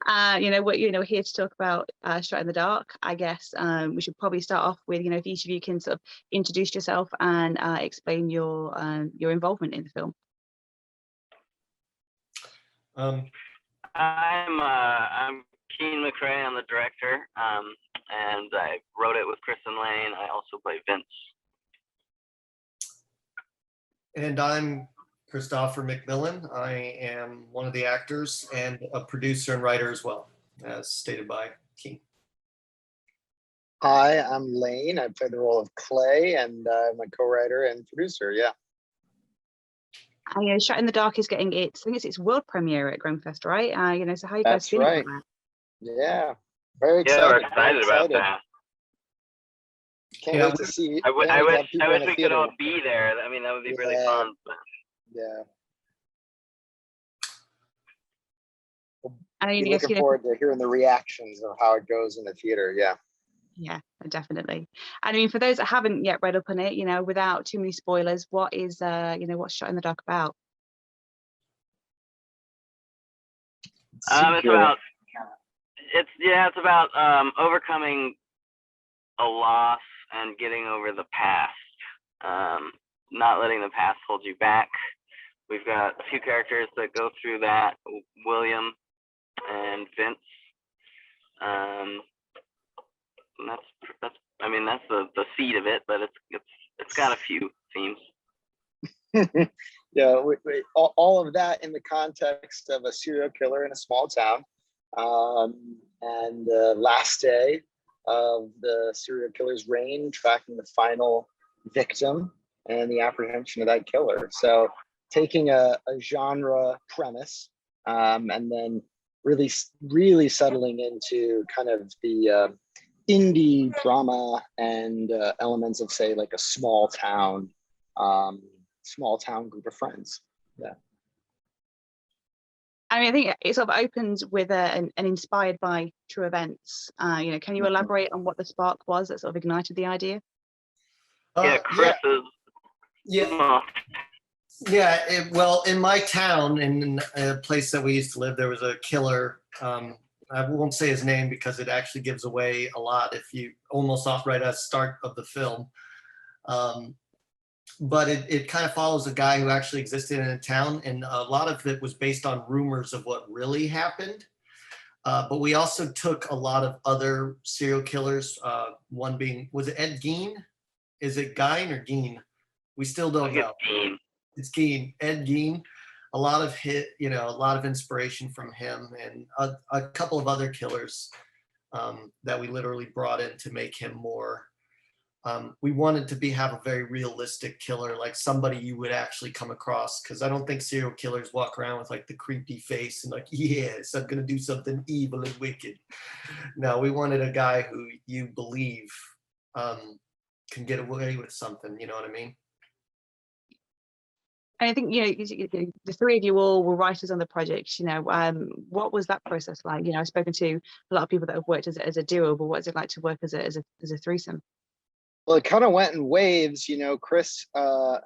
Here to talk about Shot in the Dark. I guess we should probably start off with, if each of you can sort of introduce yourself and explain your involvement in the film. I'm Keene McRae. I'm the director, and I wrote it with Chris and Lane. I also play Vince. And I'm Kristoffer McMillan. I am one of the actors and a producer and writer as well, as stated by Keene. Hi, I'm Lane. I play the role of Clay, and I'm a co-writer and producer. Yeah. Shot in the Dark is getting I think it's its world premiere at Grumfest, right? So how are you guys That's feeling right. about that? Yeah, very excited. Yeah, we're excited about that. Can't wait to see. I wish we could all be there. I mean, that would be really fun. But... Yeah. I'm looking forward to hearing the reactions of how it goes in the theater. Yeah. Yeah, definitely. And I mean, for those that haven't yet read up on it, without too many spoilers, what is, what's Shot in the Dark about? It's about overcoming a loss and getting over the past, not letting the past hold you back. We've got a few characters that go through that, William and Vince. And that's the seed of it, but it's got a few themes. Yeah, all of that in the context of a serial killer in a small town, and the last day of the serial killer's reign, tracking the final victim and the apprehension of that killer. So taking a genre premise, and then really settling into kind of the indie drama and elements of, say, like a small town group of friends. Yeah. I mean, I think it sort of opens with an inspired by true events. Can you elaborate on what the spark was that sort of ignited the idea? Chris is. Well, in my town, in a place that we used to live, there was a killer. I won't say his name because it actually gives away a lot if you almost off right at the start of the film. But it kind of follows a guy who actually existed in a town, and a lot of it was based on rumors of what really happened. But we also took a lot of other serial killers, one being, was it Ed Gein? Is it Gein or Gein? We still don't know. It's Keene, Ed Gein. A lot of inspiration from him, and a couple of other killers that we literally brought in to make him more. We wanted to have a very realistic killer, like somebody you would actually come across, because I don't think serial killers walk around with like the creepy face and like, yes, I'm gonna do something evil and wicked. No, we wanted a guy who you believe can get away with something. You know what I mean? And I think, the three of you all were writers on the project. What was that process like? I've spoken to a lot of people that have worked as a duo, but what is it like to work as a threesome? Well, it kind of went in waves. Chris,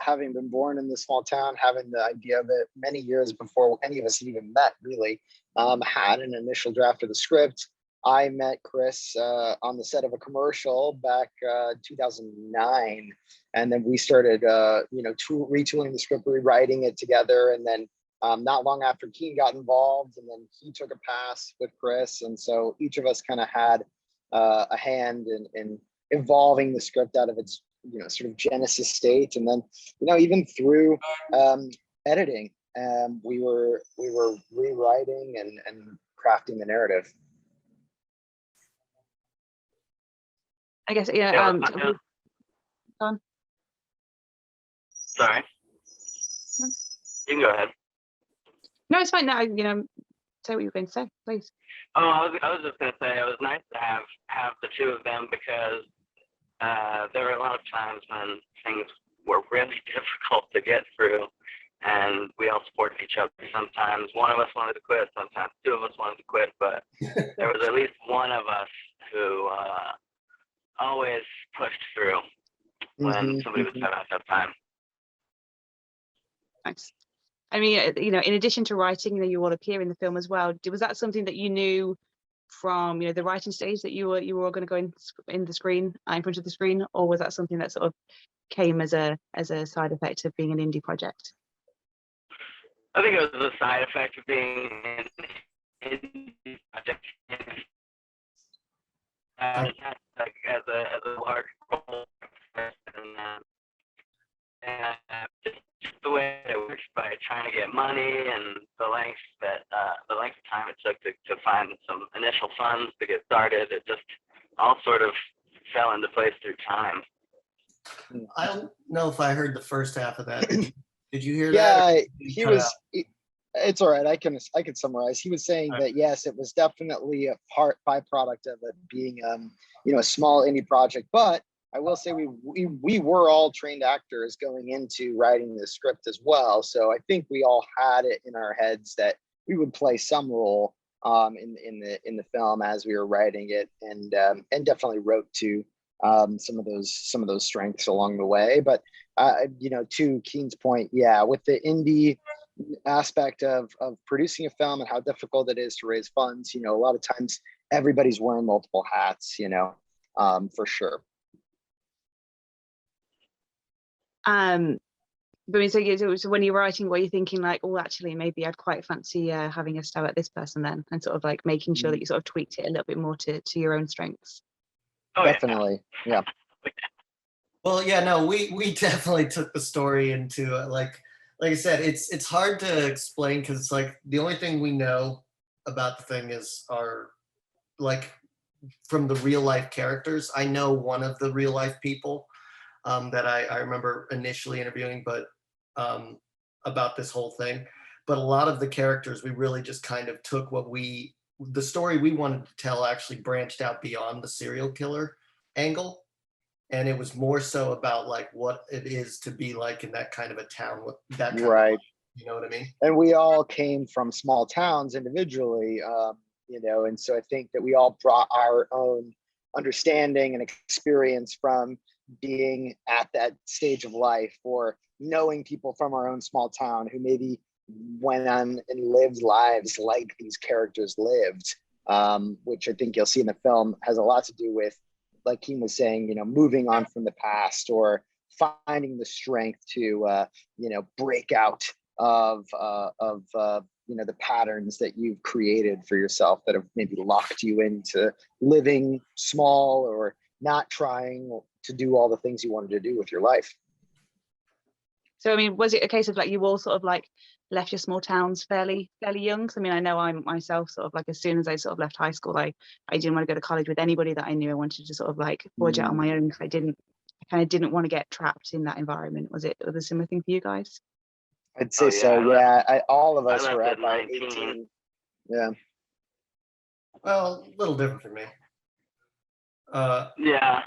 having been born in this small town, having the idea of it many years before any of us had even met, really, had an initial draft of the script. I met Chris on the set of a commercial back 2009, and then we started, retooling the script, rewriting it together, and then not long after, Keene got involved, and then he took a pass with Chris, and so each of us kind of had a hand in evolving the script out of its sort of genesis state, and then even through editing, we were rewriting and crafting the narrative. I guess, Sorry. You can go ahead. No, it's fine. No, say what you were going to say, please. Oh, I was just going to say it was nice to have the two of them, because there were a lot of times when things were really difficult to get through, and we all supported each other. Sometimes one of us wanted to quit, sometimes two of us wanted to quit, but there was at least one of us who always pushed through when somebody was having a tough time. Nice. I mean, you know, in addition to writing, you know, you all appear in the film as well. Was that something that you knew from, you know, the writing stage, that you were all going to go in the screen, in front of the screen, or was that something that sort of came as a side effect of being an indie project? I think it was a side effect of being an indie project. Like as a large role, and just the way it works, by trying to get money and the length of time it took to find some initial funds to get started, it just all sort of fell into place through time. I don't know if I heard the first half of that. Did you hear that? Yeah, he was. It's all right. I can summarize. He was saying that yes, it was definitely a byproduct of it being you know, a small indie project. But I will say we were all trained actors going into writing the script as well. So I think we all had it in our heads that we would play some role in the film as we were writing it, and definitely wrote to some of those strengths along the way. But you know, to Keene's point, yeah, with the indie aspect of producing a film and how difficult it is to raise funds, you know, a lot of times everybody's wearing multiple hats, you know, for sure. But so when you're writing, were you thinking like, oh, actually, maybe I'd quite fancy having a stab at this person then, and sort of like making sure that you sort of tweaked it a little bit more to your own strengths? Oh, Definitely, yeah. Well, yeah, no, we definitely took the story into like I said, it's hard to explain because it's like the only thing we know about the thing is our, like, from the real life characters. I know one of the real life people that I remember initially interviewing, but about this whole thing. But a lot of the characters, we really just kind of took the story we wanted to tell actually branched out beyond the serial killer angle. And it was more so about like what it is to be like in that kind of a town, that kind Right. of, you know what I mean? And we all came from small towns individually, you know, and so I think that we all brought our own understanding and experience from being at that stage of life, or knowing people from our own small town who maybe went on and lived lives like these characters lived, which I think you'll see in the film has a lot to do with, like Keene was saying, you know, moving on from the past, or finding the strength to, you know, break out of you know, the patterns that you've created for yourself that have maybe locked you into living small or not trying to do all the things you wanted to do with your life. So, I mean, was it a case of like you all sort of like left your small towns fairly young? So, I mean, I know I myself sort of like, as soon as I sort of left high school, I didn't want to go to college with anybody that I knew. I wanted to sort of like forge out on my own, because I kind of didn't want to get trapped in that environment. Was it a similar thing for you guys? I'd say so. Yeah, all of us were at at about 19. 18. Yeah. Well, a little different for me. Yeah.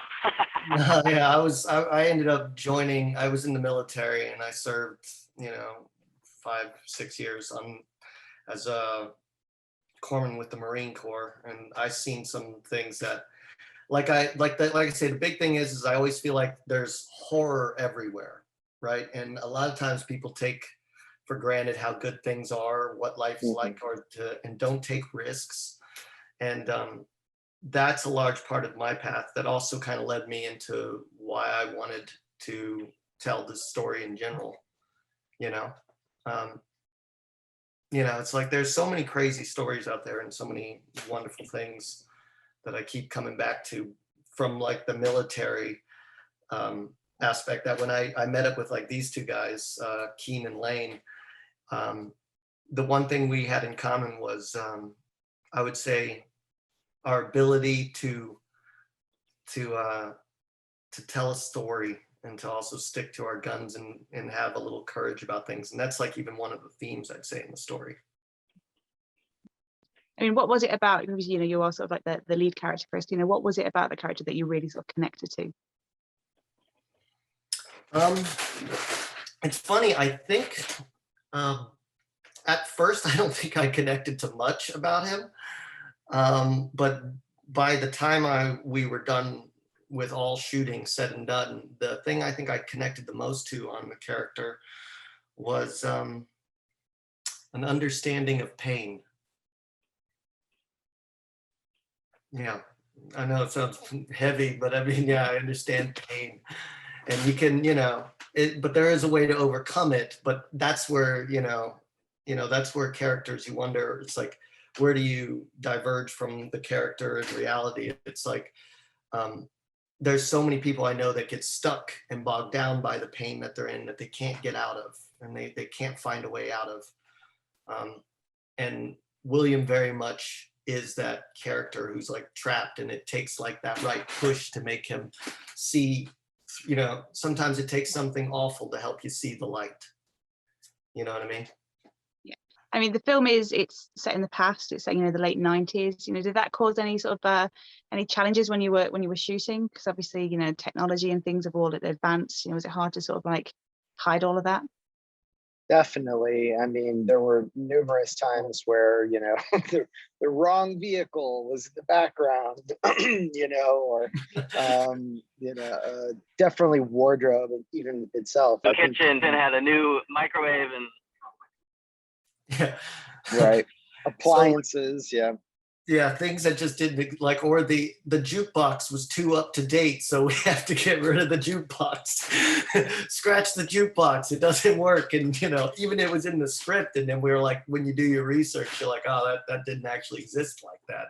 Yeah, I ended up joining. I was in the military and I served, you know, 5-6 years as a corpsman with the Marine Corps, and I seen some things that, like I say, the big thing is I always feel like there's horror everywhere, right? And a lot of times people take for granted how good things are, what life is like, and don't take risks. And that's a large part of my path that also kind of led me into why I wanted to tell this story in general. You know, it's like there's so many crazy stories out there and so many wonderful things that I keep coming back to from like the military aspect, that when I met up with like these two guys, Keene and Lane, the one thing we had in common was, I would say, our ability to tell a story and to also stick to our guns and have a little courage about things. And that's like even one of the themes, I'd say, in the story. I mean, what was it about, you know, you are sort of like the lead character, Chris, you know, what was it about the character that you really sort of connected to? It's funny, I think at first I don't think I connected to much about him. But by the time we were done with all shooting said and done, the thing I think I connected the most to on the character was An understanding of pain. Yeah, I know it sounds heavy, but I mean, yeah, I understand pain. And you can, but there is a way to overcome it. But that's where, that's where characters, you wonder, it's like, where do you diverge from the character in reality? It's like, there's so many people I know that get stuck and bogged down by the pain that they're in that they can't get out of, and they can't find a way out of. And William very much is that character who's like trapped, and it takes like that right push to make him see, sometimes it takes something awful to help you see the light. You know what I mean? Yeah. I mean, the film it's set in the past. It's set, the late 90s. Did that cause any sort of any challenges when you were shooting? Because obviously, technology and things have all advanced. Was it hard to sort of like hide all of that? Definitely. I mean, there were numerous times where, the wrong vehicle was in the background, or, definitely wardrobe even itself. The kitchen had a new microwave and. Yeah. Right. Appliances. So, yeah. Yeah, things that just didn't like, or the jukebox was too up to date, so we have to get rid of the jukebox. Scratch the jukebox, it doesn't work. And even it was in the script, and then we were like, when you do your research, you're like, oh, that didn't actually exist like that.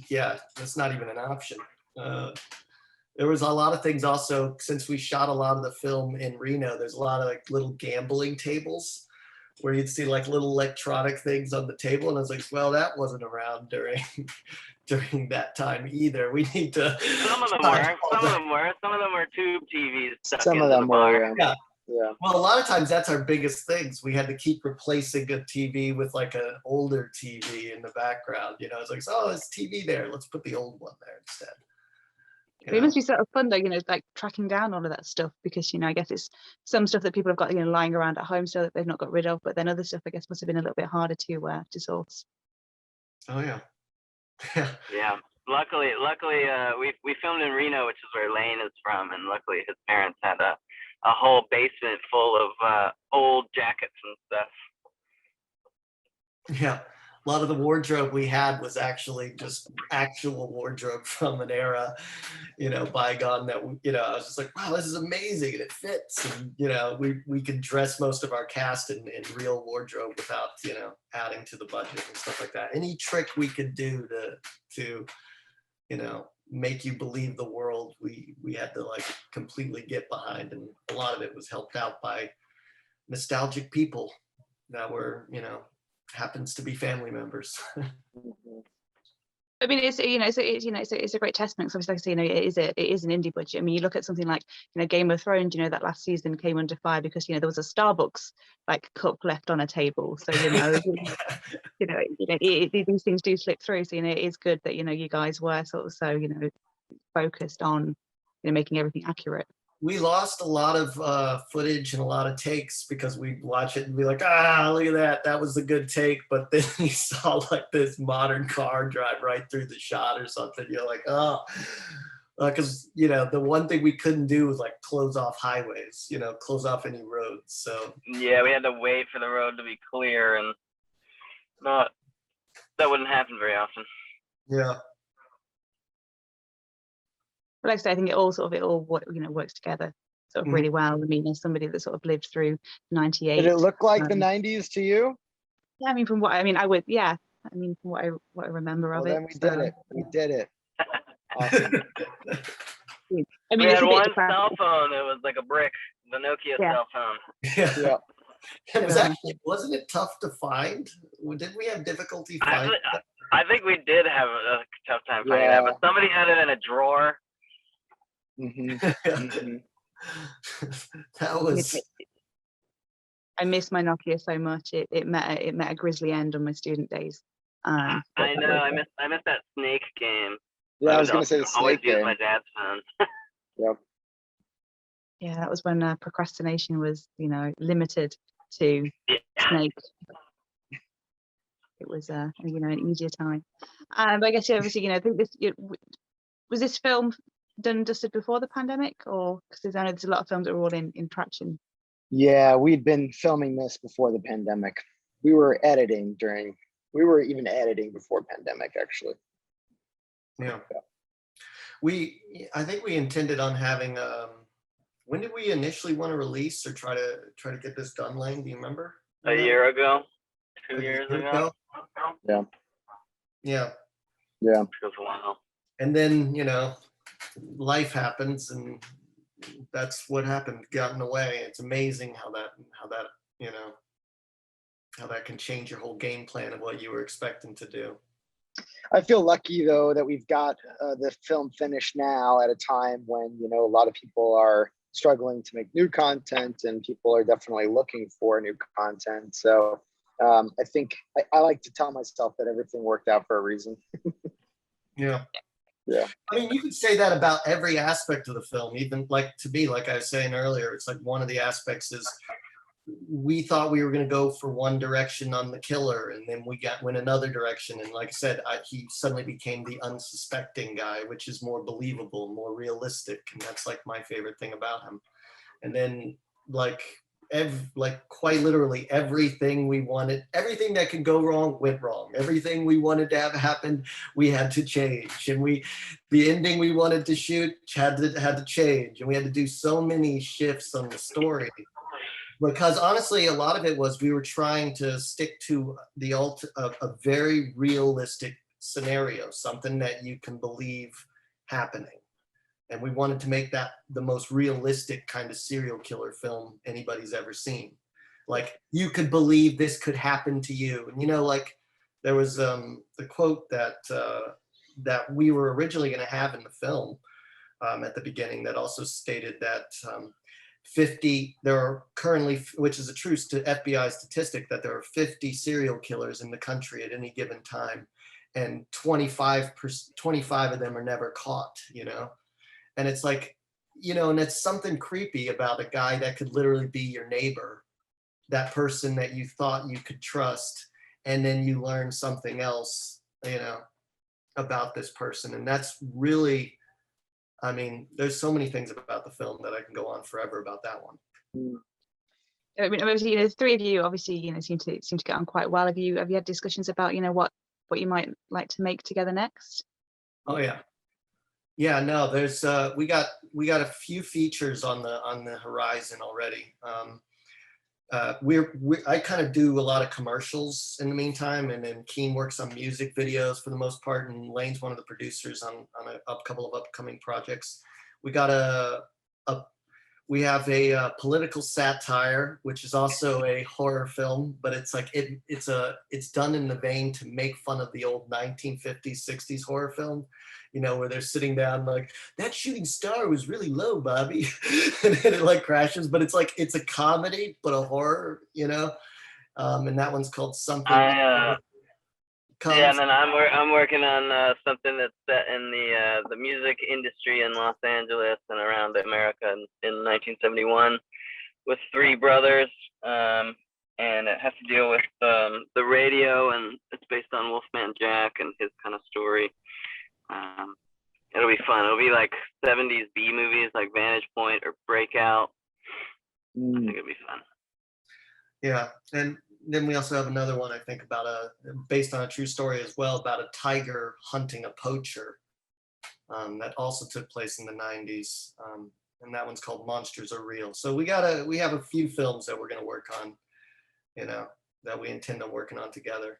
Yeah, that's not even an option. There was a lot of things also, since we shot a lot of the film in Reno, there's a lot of like little gambling tables where you'd see like little electronic things on the table. And I was like, well, that wasn't around during that time either. We need to. Some of them were tube TVs stuck some into of them the bar. were, yeah. Yeah. Well, a lot of times that's our biggest things. We had to keep replacing a TV with like an older TV in the background. It's like, oh, there's TV there. Let's put the old one there instead. It must be sort of fun though, like tracking down all of that stuff, because I guess it's some stuff that people have got lying around at home so that they've not got rid of, but then other stuff I guess must have been a little bit harder to source. Oh yeah. Yeah. Luckily, we filmed in Reno, which is where Lane is from, and luckily his parents had a whole basement full of old jackets and stuff. Yeah. A lot of the wardrobe we had was actually just actual wardrobe from an era, bygone that, I was just like, wow, this is amazing. And it fits. And, we could dress most of our cast in real wardrobe without, adding to the budget and stuff like that. Any trick we could do to make you believe the world, we had to like completely get behind. And a lot of it was helped out by nostalgic people that were, happens to be family members. I mean, it's a great testament. Because obviously, like I say, it is an indie budget. I mean, you look at something like Game of Thrones. That last season came under fire because there was a Starbucks like cup left on a table. So these things do slip through. So it is good that you guys were sort of so focused on making everything accurate. We lost a lot of footage and a lot of takes because we'd watch it and be like, look at that. That was a good take. But then you saw like this modern car drive right through the shot or something. You're like, oh, because, the one thing we couldn't do was like close off highways, close off any roads. So yeah, we had to wait for the road to be clear, and that wouldn't happen very often. Yeah. But like I say, I think it all works together sort of really well. I mean, as somebody that sort of lived through 98. Did it look like the 90s to you? Yeah, I mean, from what I remember of it. Then we did it. Awesome. I mean, we it's had a bit one depressing. cell phone. It was like a brick, the Nokia cell phone. Yeah. Yeah. It was wasn't it tough to find? Didn't we have difficulty finding it? I think we did have a tough time finding that, but somebody had it in a drawer. Mm-hmm. That was. I miss my Nokia so much. It met a grisly end on my student days. I know. I miss that snake game. Yeah, I was going to say the always snake use game. my dad's phone. Yep. Yeah, that was when procrastination was, limited to snake. It was, an easier time. But I guess, obviously, I think was this film done and dusted before the pandemic, or because I know there's a lot of films that are all in traction. Yeah, we'd been filming this before the pandemic. we were even editing before pandemic, actually. Yeah. I think we intended on having, when did we initially want to release or try to get this done, Lane? Do you remember? A year ago, 2 A years year ago. Yeah. Yeah. Yeah. It was a while. And then, life happens, and that's what happened, got in the way. It's amazing how that, how that can change your whole game plan of what you were expecting to do. I feel lucky though that we've got the film finished now at a time when a lot of people are struggling to make new content, and people are definitely looking for new content. So I think I like to tell myself that everything worked out for a reason. Yeah. Yeah. I mean, you could say that about every aspect of the film. Even to me, like I was saying earlier, it's like one of the aspects is we thought we were going to go for one direction on the killer, and then we went another direction. And like I said, he suddenly became the unsuspecting guy, which is more believable, more realistic, and that's like my favorite thing about him. And then quite literally everything we wanted, everything that could go wrong went wrong. Everything we wanted to have happen, we had to change. And the ending we wanted to shoot had to change, and we had to do so many shifts on the story. Because honestly, a lot of it was we were trying to stick to a very realistic scenario, something that you can believe happening. And we wanted to make that the most realistic kind of serial killer film anybody's ever seen. Like, you could believe this could happen to you. And there was the quote that we were originally going to have in the film at the beginning that also stated that there are currently, which is a true FBI statistic, that there are 50 serial killers in the country at any given time, and 25 of them are never caught, And it's like, and it's something creepy about a guy that could literally be your neighbor, that person that you thought you could trust, and then you learn something else, about this person. And that's really, I mean, there's so many things about the film that I can go on forever about that one. I mean, obviously, the three of you obviously, seem to get on quite well. Have you had discussions about, what you might like to make together next? Oh yeah. Yeah, no, there's we got a few features on the horizon already. I kind of do a lot of commercials in the meantime, and then Keene works on music videos for the most part, and Lane's one of the producers on a couple of upcoming projects. We have a political satire, which is also a horror film, but it's like it's done in the vein to make fun of the old 1950s, 60s horror film, where they're sitting down like, that shooting star was really low, Bobby, and then it like crashes. But it's like it's a comedy, but a horror, and that one's called Something. Yeah, and then I'm working on something that's set in the music industry in Los Angeles and around America in 1971 with three brothers, and it has to deal with the radio, and it's based on Wolfman Jack and his kind of story. It'll be fun. It'll be like 70s B movies like Vantage Point or Breakout. I think it'll be fun. Yeah, and then we also have another one, I think, based on a true story as well, about a tiger hunting a poacher, that also took place in the 90s, and that one's called Monsters Are Real. So we have a few films that we're going to work on, that we intend on working on together.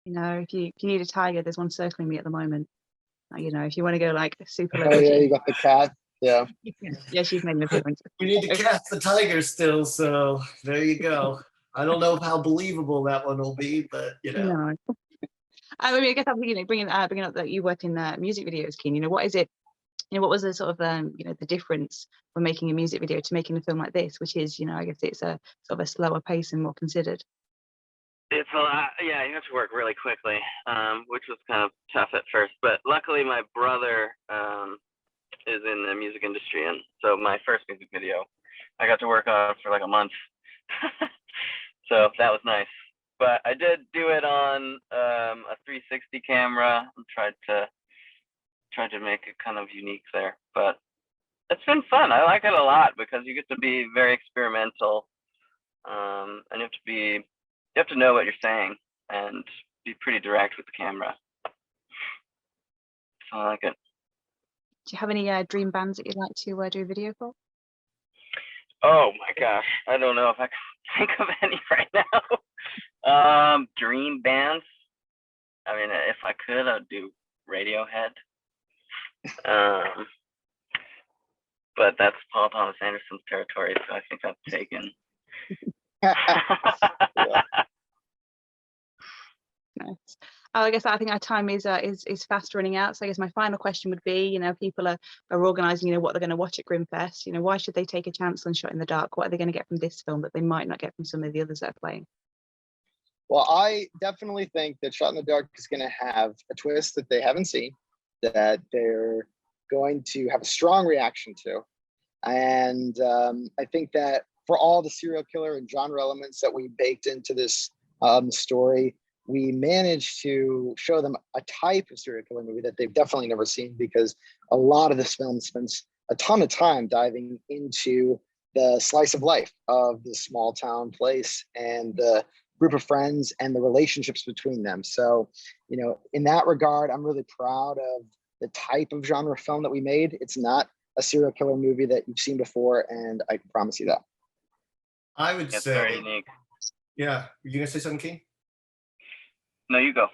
If you need a tiger, there's one circling me at the moment. If you want to go like super low. Oh yeah, you got the cat. Yeah. Yeah, she's made an appearance. We need to cast the tiger still, so there you go. I don't know how believable that one will be, but No. I mean, I guess I'm bringing up that you work in music videos, Keene. What is it? What was the sort of the difference from making a music video to making a film like this, which is I guess it's a sort of a slower pace and more considered. It's a lot. Yeah, you have to work really quickly, which was kind of tough at first. But luckily, my brother is in the music industry, and so my first music video, I got to work on for like a month. So that was nice. But I did do it on a 360 camera and tried to make it kind of unique there. But it's been fun. I like it a lot because you get to be very experimental, and you have to be have to know what you're saying and be pretty direct with the camera. So I like it. Do you have any dream bands that you'd like to do a video for? Oh my gosh, I don't know if I can think of any right now. Dream bands. I mean, if I could, I'd do Radiohead. But that's Paul Thomas Anderson's territory, so I think I've taken. Nice. I guess I think our time is fast running out. So I guess my final question would be, you know, people are organising, you know, what they're going to watch at Grimfest. You know, why should they take a chance on Shot in the Dark? What are they going to get from this film that they might not get from some of the others that are playing? Well, I definitely think that Shot in the Dark is going to have a twist that they haven't seen, that they're going to have a strong reaction to. And I think that for all the serial killer and genre elements that we baked into this story, we managed to show them a type of serial killer movie that they've definitely never seen, because a lot of this film spends a ton of time diving into the slice of life of this small town place and the group of friends and the relationships between them. So, you know, in that regard, I'm really proud of the type of genre film that we made. It's not a serial killer movie that you've seen before, and I can promise you that. I would It's say, very unique. yeah, you gonna say something, Keene? No, you go.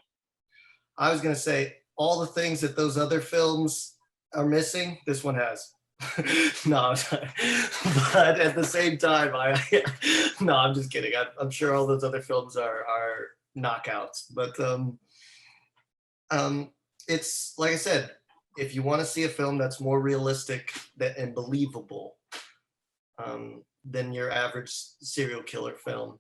I was gonna say all the things that those other films are missing, this one has. No, I'm sorry. But at the same time, no, I'm just kidding. I'm sure all those other films are knockouts. But it's like I said, if you want to see a film that's more realistic and believable than your average serial killer film,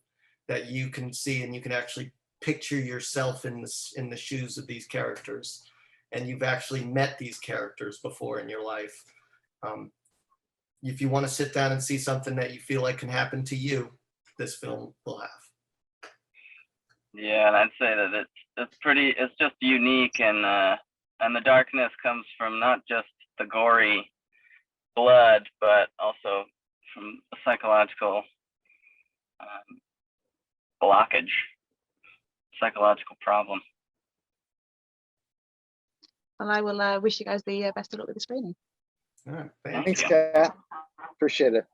that you can see and you can actually picture yourself in the shoes of these characters, and you've actually met these characters before in your life. If you want to sit down and see something that you feel like can happen to you, this film will have. Yeah, and I'd say that it's just unique, and the darkness comes from not just the gory blood, but also from a psychological blockage, psychological problem. Well, I will wish you guys the best of luck with the screening. All right, Thanks, Kat. Appreciate it.